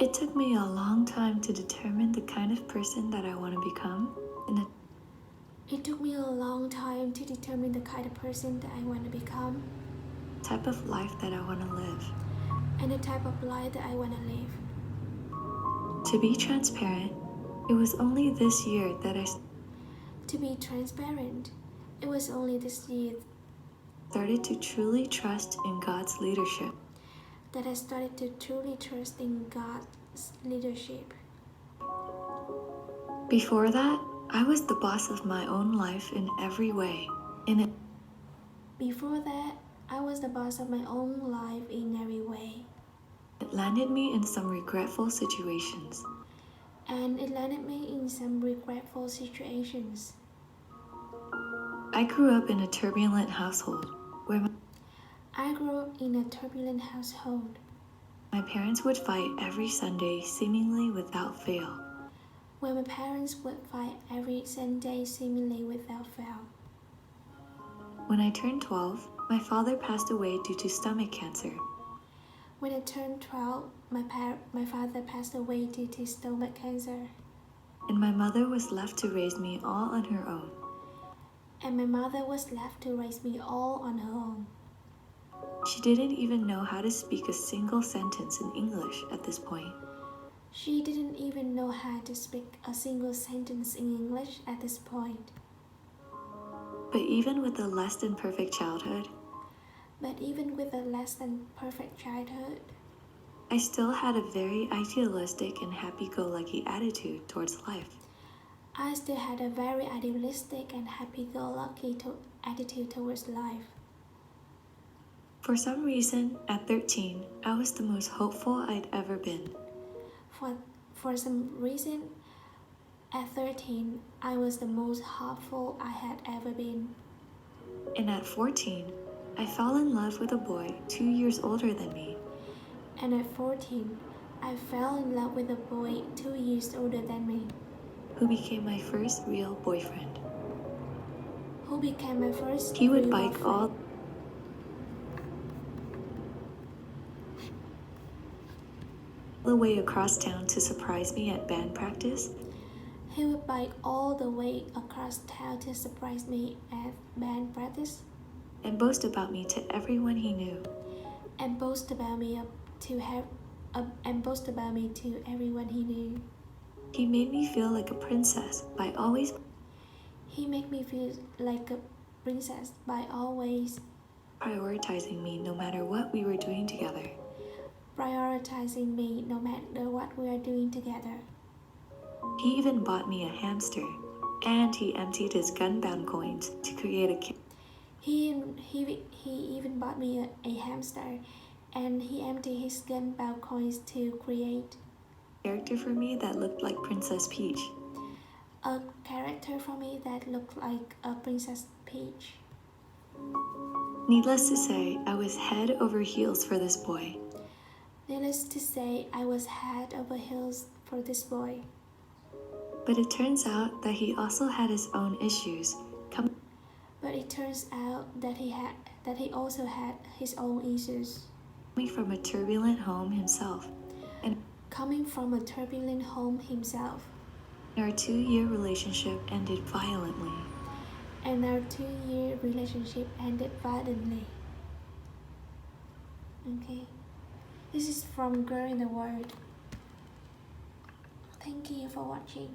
It took me a long time to determine the kind of person that I want to become and the It took me a long time to determine the kind of person that I want to become type of life that I want to live. and the type of life that I want to live. To be transparent, it was only this year that I To be transparent, it was only this year started to truly trust in God's leadership. that I started to truly trust in God's leadership. Before that, I was the boss of my own life in every way, and Before that, I was the boss of my own life in every way, it landed me in some regretful situations. and it landed me in some regretful situations. I grew up in a turbulent household where I grew up in a turbulent household my parents would fight every Sunday seemingly without fail. where my parents would fight every Sunday seemingly without fail. When I turned 12, my father passed away due to stomach cancer. When I turned 12, my father passed away due to stomach cancer, And my mother was left to raise me all on her own. and my mother was left to raise me all on her own. She didn't even know how to speak a single sentence in English at this point. She didn't even know how to speak a single sentence in English at this point. But even with a less than perfect childhood, But even with a less than perfect childhood, I still had a very idealistic and happy-go-lucky attitude towards life. I still had a very idealistic and happy-go-lucky attitude towards life. For some reason, at 13, I was the most hopeful I'd ever been. For some reason, at 13, I was the most hopeful I had ever been. And at 14, I fell in love with a boy 2 years older than me. And at 14, I fell in love with a boy 2 years older than me, who became my first real boyfriend. who became my first He would real bike boyfriend. all the way across town to surprise me at band practice. He would bike all the way across town to surprise me at band practice And boast about me to everyone he knew. and boast about me to everyone he knew. He made me feel like a princess by always He made me feel like a princess by always prioritizing me no matter what we were doing together. prioritizing me no matter what we are doing together. He even bought me a hamster, and he emptied his gun-bound coins to create a He even bought me a hamster, and he emptied his gun-bound coins to create character for me that looked like Princess Peach. a character for me that looked like a Princess Peach. Needless to say, I was head over heels for this boy. Needless to say, I was head over heels for this boy. But it turns out that he also had his own issues. But it turns out that he also had his own issues. Coming from a turbulent home himself. And Coming from a turbulent home himself. our 2-year relationship ended violently. And our 2-year relationship ended violently. Okay. This is from Girl in the World. Thank you for watching.